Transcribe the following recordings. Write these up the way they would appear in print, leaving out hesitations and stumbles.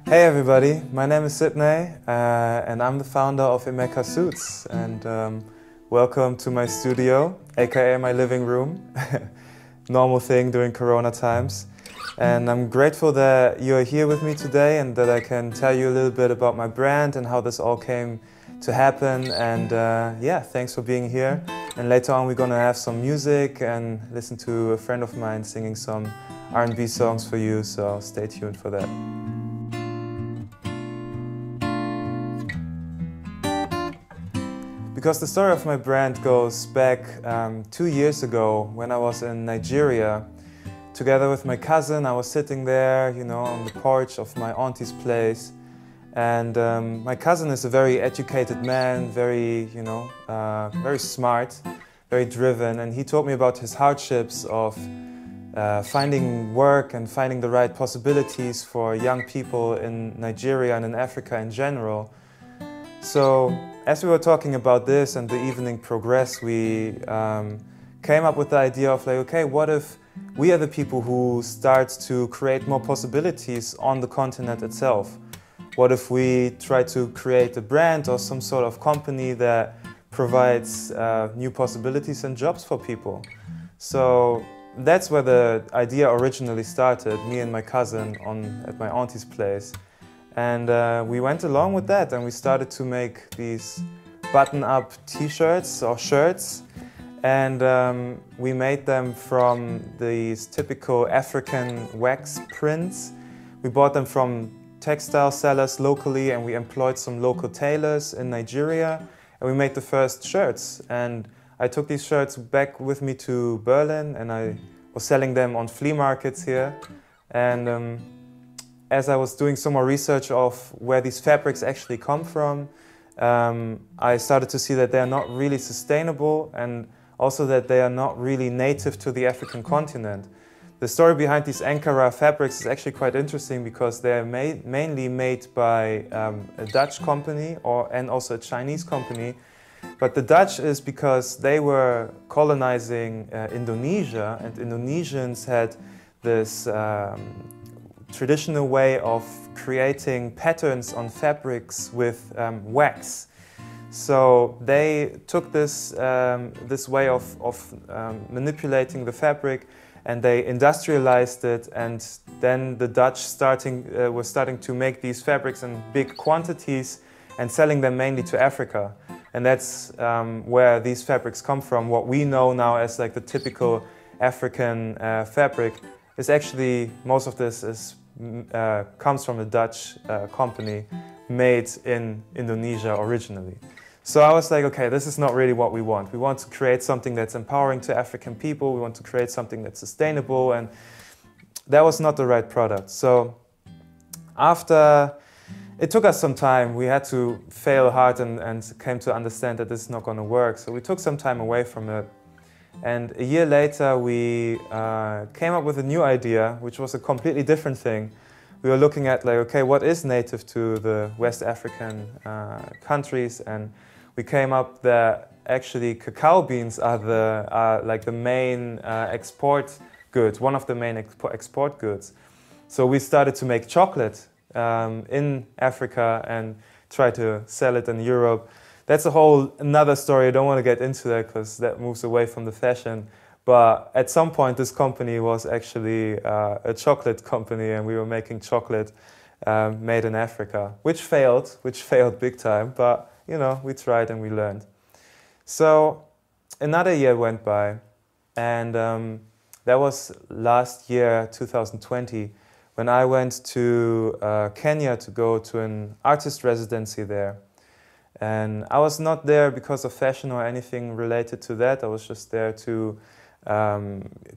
Hey everybody, my name is Sydney and I'm the founder of EMEKA Suits, and welcome to my studio, aka my living room. Normal thing during Corona times. And I'm grateful that you're here with me today and that I can tell you a little bit about my brand and how this all came to happen. And yeah, thanks for being here. And later on we're gonna have some music and listen to a friend of mine singing some R&B songs for you, so stay tuned for that. Because the story of my brand goes back 2 years ago when I was in Nigeria. Together with my cousin, I was sitting there, you know, on the porch of my auntie's place. And my cousin is a very educated man, very, you know, very smart, very driven. And he told me about his hardships of finding work and finding the right possibilities for young people in Nigeria and in Africa in general. So, as we were talking about this and the evening progressed, we came up with the idea of like, okay, what if we are the people who start to create more possibilities on the continent itself? What if we try to create a brand or some sort of company that provides new possibilities and jobs for people? So that's where the idea originally started, me and my cousin at my auntie's place. And we went along with that and we started to make these button-up t-shirts or shirts. And we made them from these typical African wax prints. We bought them from textile sellers locally and we employed some local tailors in Nigeria. And we made the first shirts. And I took these shirts back with me to Berlin and I was selling them on flea markets here. And as I was doing some more research of where these fabrics actually come from, I started to see that they are not really sustainable and also that they are not really native to the African continent. The story behind these Ankara fabrics is actually quite interesting because they are mainly made by a Dutch company and also a Chinese company. But the Dutch is because they were colonizing Indonesia, and Indonesians had this traditional way of creating patterns on fabrics with wax. So they took this way of manipulating the fabric and they industrialized it, and then the Dutch were starting to make these fabrics in big quantities and selling them mainly to Africa. And that's where these fabrics come from. What we know now as like the typical African fabric is actually, most of this comes from a Dutch company made in Indonesia originally. So I was like, okay, this is not really what we want. We want to create something that's empowering to African people. We want to create something that's sustainable, and that was not the right product. So after, it took us some time. We had to fail hard and came to understand that this is not going to work. So we took some time away from it. And a year later, we came up with a new idea, which was a completely different thing. We were looking at like, okay, what is native to the West African countries? And we came up that actually cacao beans are like the main export goods, one of the main export goods. So we started to make chocolate in Africa and try to sell it in Europe. That's a whole another story. I don't want to get into that because that moves away from the fashion. But at some point, this company was actually a chocolate company, and we were making chocolate made in Africa, which failed big time. But you know, we tried and we learned. So another year went by, and that was last year, 2020, when I went to Kenya to go to an artist residency there. And I was not there because of fashion or anything related to that. I was just there to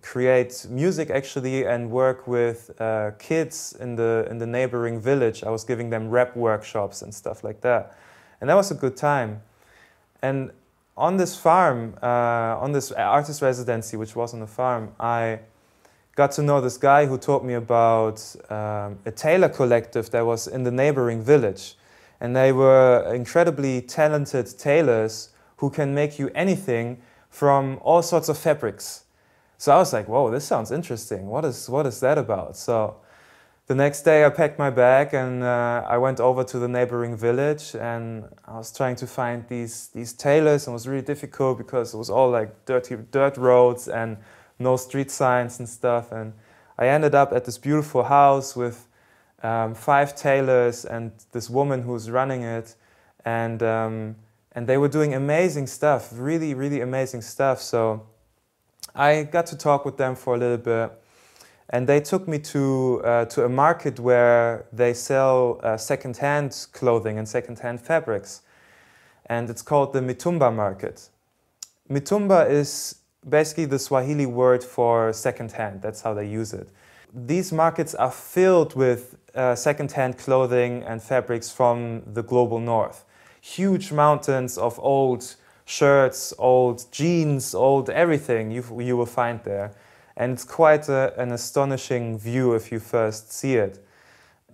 create music actually and work with kids in the neighboring village. I was giving them rap workshops and stuff like that. And that was a good time. And on this farm, on this artist residency, which was on a farm, I got to know this guy who taught me about a tailor collective that was in the neighboring village. And they were incredibly talented tailors who can make you anything from all sorts of fabrics. So I was like, whoa, this sounds interesting. What is that about? So The next day I packed my bag and I went over to the neighboring village, and I was trying to find these tailors, and it was really difficult because it was all like dirty dirt roads and no street signs and stuff. And I ended up at this beautiful house with 5 tailors and this woman who's running it, and they were doing amazing stuff, really, really amazing stuff. So I got to talk with them for a little bit. And they took me to a market where they sell second-hand clothing and second-hand fabrics. And it's called the Mitumba market. Mitumba is basically the Swahili word for second-hand. That's how they use it. These markets are filled with second-hand clothing and fabrics from the global north. Huge mountains of old shirts, old jeans, old everything you will find there. And it's quite an astonishing view if you first see it.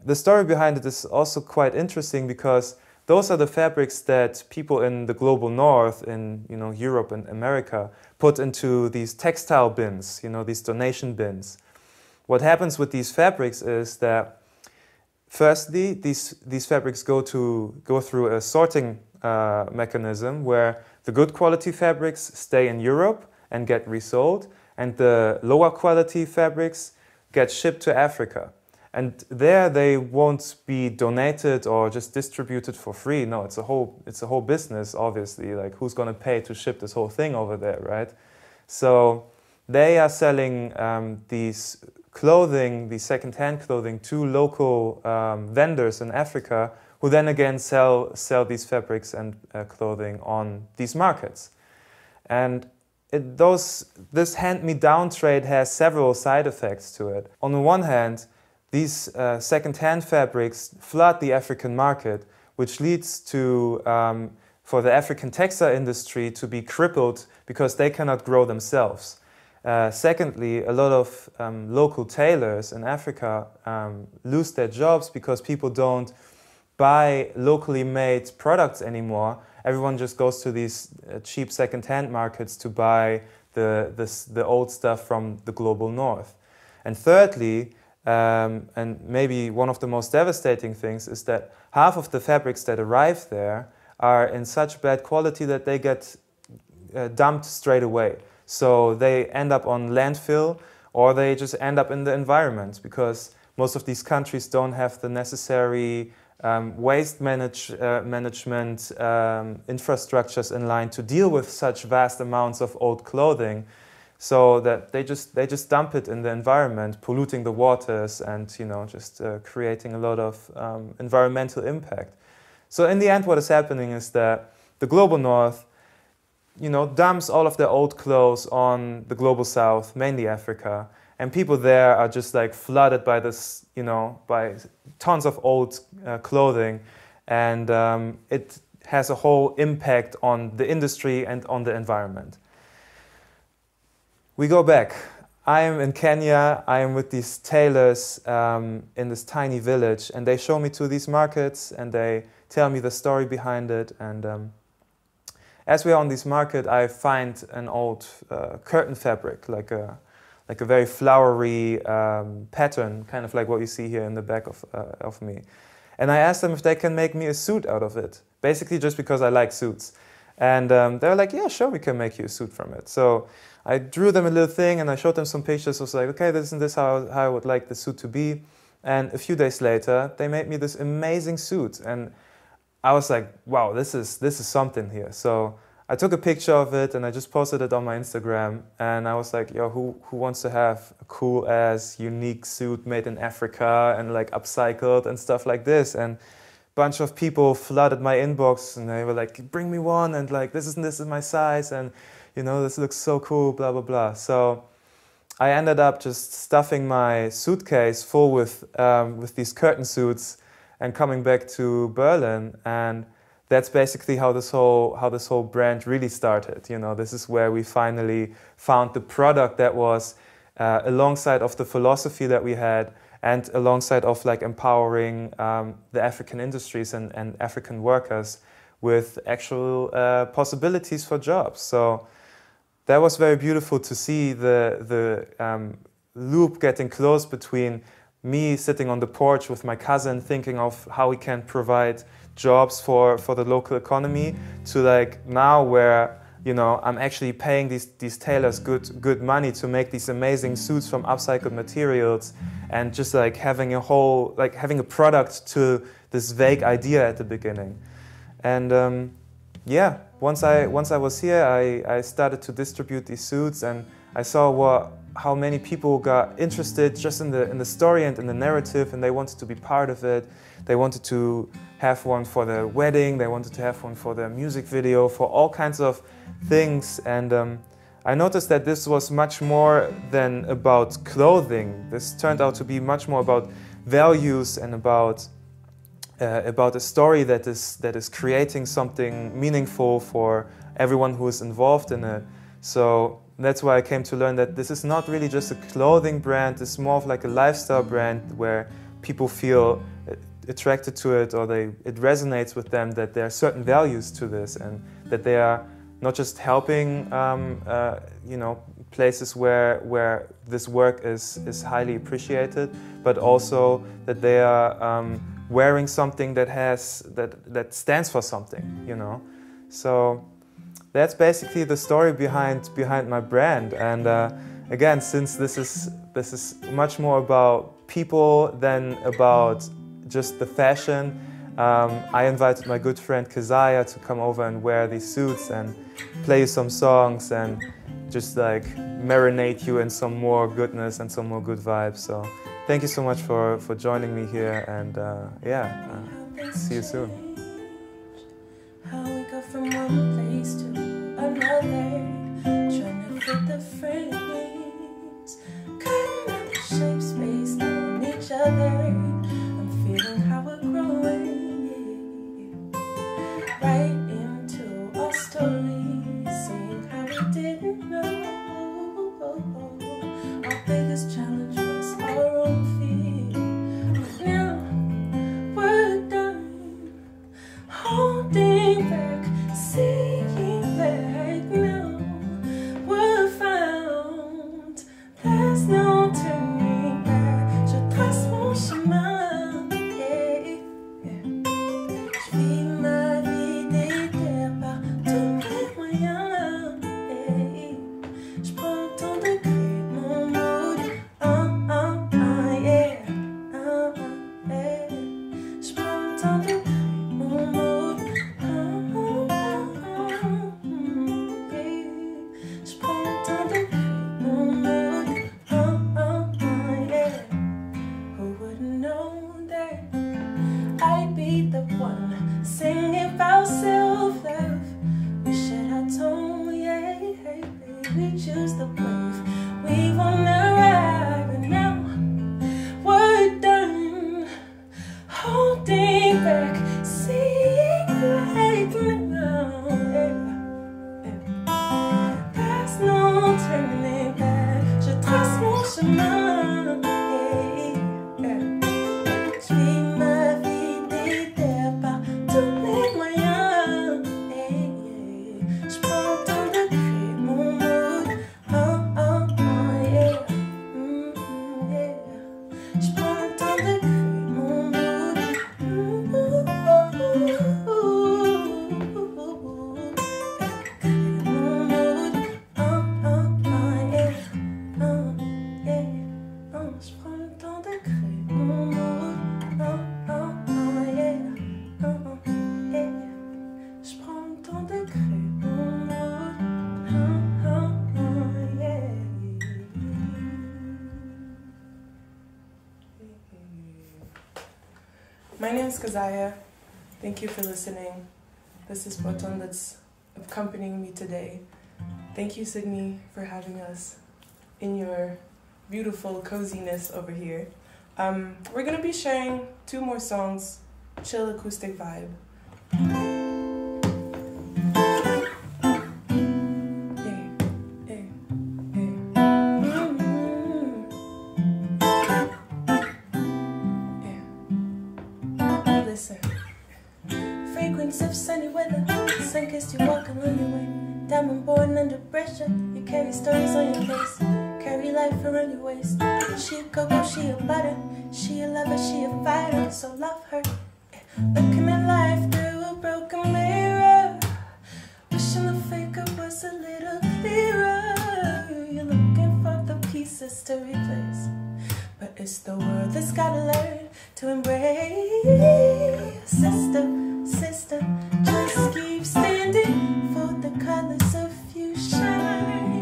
The story behind it is also quite interesting because those are the fabrics that people in the global north, in Europe and America, put into these textile bins, these donation bins. What happens with these fabrics is that, firstly, these fabrics go through a sorting mechanism where the good quality fabrics stay in Europe and get resold, and the lower quality fabrics get shipped to Africa. And there they won't be donated or just distributed for free. No, it's a whole business, obviously. Like, who's going to pay to ship this whole thing over there, right? So they are selling these second-hand clothing to local vendors in Africa, who then again sell these fabrics and clothing on these markets. And this hand-me-down trade has several side effects to it. On the one hand, these second-hand fabrics flood the African market, which leads to, for the African textile industry to be crippled because they cannot grow themselves. Secondly, a lot of local tailors in Africa lose their jobs because people don't buy locally made products anymore. Everyone just goes to these cheap second-hand markets to buy the old stuff from the global north. And thirdly, and maybe one of the most devastating things, is that half of the fabrics that arrive there are in such bad quality that they get dumped straight away. So they end up on landfill, or they just end up in the environment, because most of these countries don't have the necessary waste management infrastructures in line to deal with such vast amounts of old clothing, so that they just dump it in the environment, polluting the waters and just creating a lot of environmental impact. So in the end, what is happening is that the global north dumps all of their old clothes on the global south, mainly Africa, and people there are just like flooded by this, by tons of old clothing, and it has a whole impact on the industry and on the environment. We go back. I am in Kenya. I am with these tailors in this tiny village, and they show me to these markets, and they tell me the story behind it. And as we are on this market, I find an old curtain fabric, like a very flowery pattern, kind of like what you see here in the back of me. And I asked them if they can make me a suit out of it, basically just because I like suits. And they were like, yeah, sure, we can make you a suit from it. So I drew them a little thing, and I showed them some pictures. I was like, okay, this is how I would like the suit to be. And a few days later, they made me this amazing suit. And I was like, wow, this is something here. So I took a picture of it and I just posted it on my Instagram, and I was like, yo, who wants to have a cool-ass, unique suit made in Africa and like upcycled and stuff like this? And a bunch of people flooded my inbox, and they were like, bring me one, and like, this is my size, and this looks so cool, blah, blah, blah. So I ended up just stuffing my suitcase full with these curtain suits and coming back to Berlin, and that's basically how this whole brand really started. This is where we finally found the product that was alongside of the philosophy that we had, and alongside of like empowering the African industries and African workers with actual possibilities for jobs. So that was very beautiful to see the loop getting closed between me sitting on the porch with my cousin thinking of how we can provide jobs for the local economy, to like now where, you know, I'm actually paying these tailors good money to make these amazing suits from upcycled materials, and just like having a whole, like having a product to this vague idea at the beginning. And yeah, once I was here, I started to distribute these suits, and I saw how many people got interested just in the story and in the narrative, and they wanted to be part of it. They wanted to have one for their wedding, they wanted to have one for their music video, for all kinds of things. And I noticed that this was much more than about clothing. This turned out to be much more about values and about a story that is creating something meaningful for everyone who is involved in it. So that's why I came to learn that this is not really just a clothing brand, it's more of like a lifestyle brand where people feel attracted to it, or it resonates with them, that there are certain values to this, and that they are not just helping you know, places where this work is highly appreciated, but also that they are wearing something that stands for something, you know. So that's basically the story behind my brand. And again, since this is much more about people than about just the fashion, I invited my good friend K.ZIA to come over and wear these suits and play you some songs and just like marinate you in some more goodness and some more good vibes. So thank you so much for joining me here, and yeah, see you soon. How we go from one place to another, trying to fit the frames, cutting out the shapes based on each other. I'm feeling how we're growing, right into our stories, seeing how we didn't know. Our biggest challenge was our own fear, but now we're done holding back, seeing back. Now we're found, there's no turning back. Je trace mon chemin, yeah, yeah. Je vis ma vie déterre par tous les moyens, yeah. Je prends le temps de créer mon mood, yeah, yeah. Je prends le temps de créer mon mood, je prends le temps de créer mon mood, yeah. Who would know that I'd be the one singing about self-love? We shed our tone, yeah, we choose the wave, we wanna ride, but now we're done holding back, seeing right now, yeah, yeah. There's no turning back, je trace mon chemin, yeah, yeah. Je vis ma vie déterre par tous les moyens, yeah, yeah. Je prends le temps de créer mon mood, yeah, yeah. Je prends le temps de créer mon mood, créer mon mood, yeah, yeah. Je prends le temps de créer mon mood, yeah, yeah. Je prends le temps de créer mon mood, yeah. My name is K.ZIA. Thank you for listening. This is Boti that's accompanying me today. Thank you, Sydney, for having us in your beautiful coziness over here. We're gonna be sharing 2 more songs, chill acoustic vibe. Listen. Fragrance of sunny weather, sun-kissed you walking on your way. Diamond born under pressure, you carry stories on your face. Carry life around your waist. She cocoa, she a butter. She a lover, she a fighter, so love her. Looking at life through a broken mirror, wishing the faker was a little clearer. You're looking for the pieces to replace, but it's the world that's gotta learn to embrace. Sister, sister, just keep standing for the colors of fusion.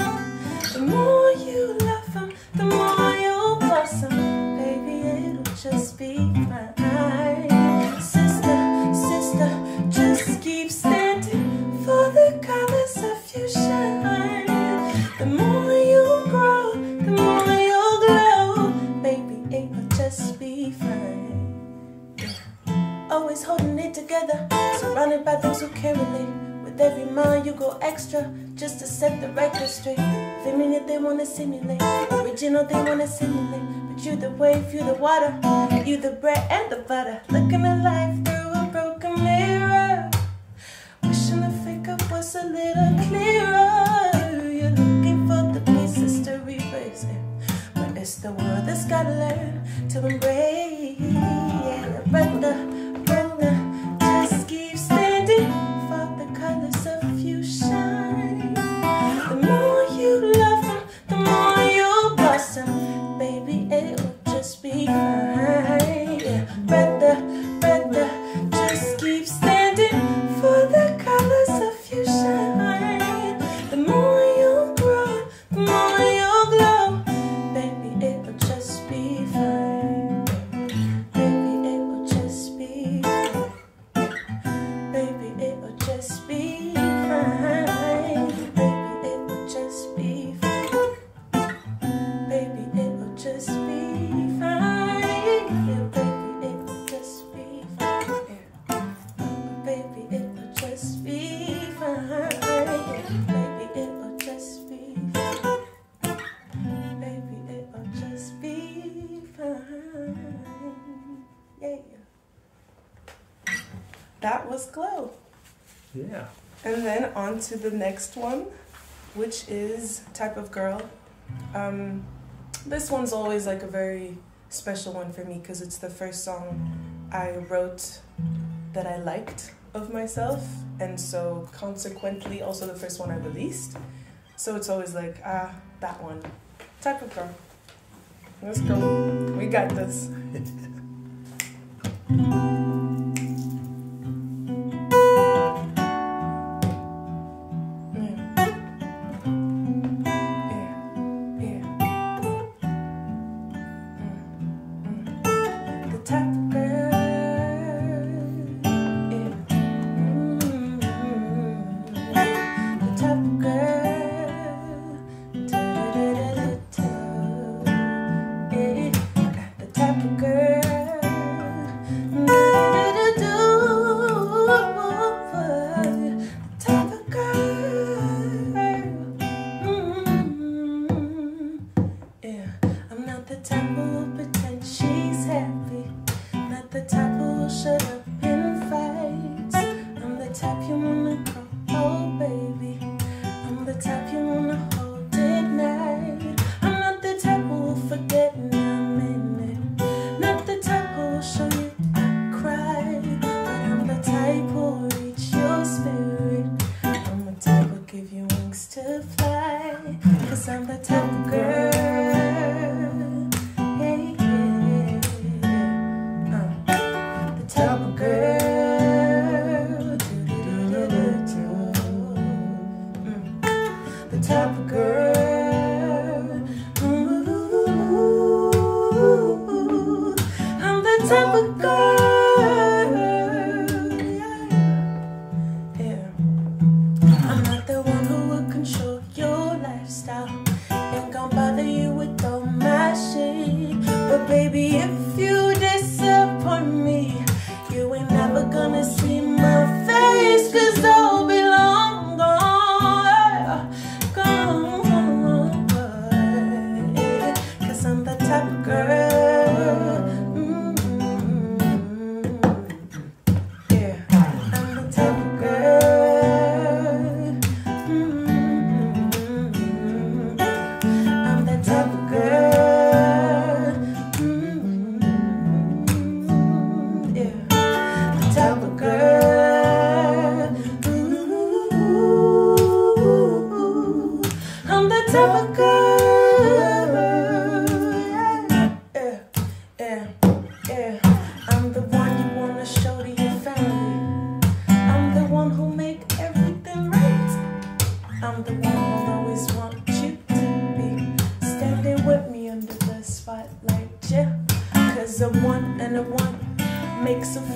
The more you love them, the more you'll blossom. Baby, it'll just be fine. Sister, sister, just keep standing for the colors of fusion. The more you grow, the more you'll glow. Baby, it will just be fine. Always holding it together, surrounded by those who can relate. With every mind you go extra, just to set the record straight. Feminine they wanna simulate, original they wanna simulate. But you the wave, you the water, you the bread and the butter. Looking at life through a broken mirror, wishing the faker was a little clearer. You're looking for the pieces to replace it, but it's the world that's gotta learn to embrace. Brother, brother, just keep standing for the colors of fusion. The more you love them, the more you'll blossom. Baby, it will just be fine. Brother, brother, just keep standing for the colors of fusion. The more you grow, the more you'll glow. Baby, it will just be fine. Baby, it will just be fine. Baby, it will just be fine. Baby, it will just be fine. Baby, it will just be fine. Yeah, baby, it will just be fine. Yeah. Baby, it will just be fine. Yeah. Baby, it will just be fine. Baby, it will just be fine. Yeah. That was Glow. Yeah. And then on to the next one, which is Type of Girl. This one's always like a very special one for me because it's the first song I wrote that I liked of myself, and so consequently also the first one I released. So it's always like, that one. Type of Girl. Let's go. We got this. Baby, if you disappoint me, you and I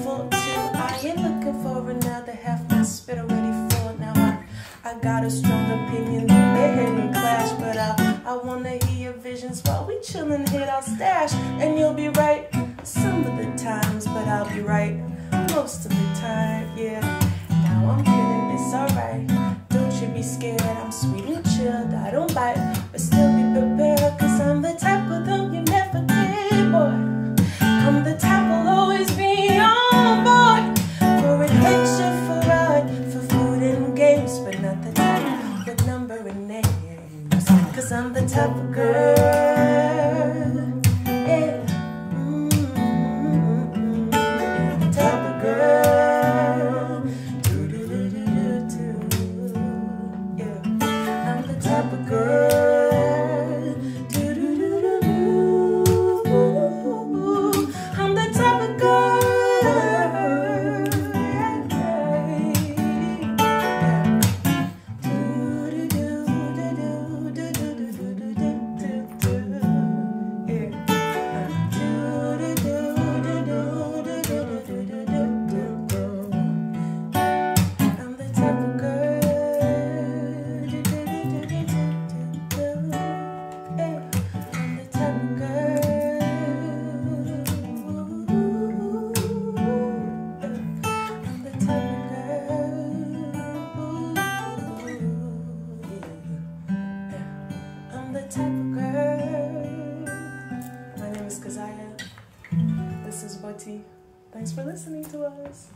for two. I ain't looking for another half, my spit already full. Now I got a strong opinion, they may hit and clash, but I wanna hear your visions while we chillin', hit our stash. And you'll be right some of the times, but I'll be right most of the time, yeah. Now I'm feeling it's alright, don't you be scared, I'm sweet and chilled, I don't bite, but still be prepared, cause I'm the type of them you never get bored. I'm the type will always be on board, for adventure, for art, for food and games, but not the type with number and names, cause I'm the type of girl, yeah. The type of girl, yeah. I'm the type of girl, I'm the type of girl, My name is K.ZIA. This is Boti. Thanks for listening to us.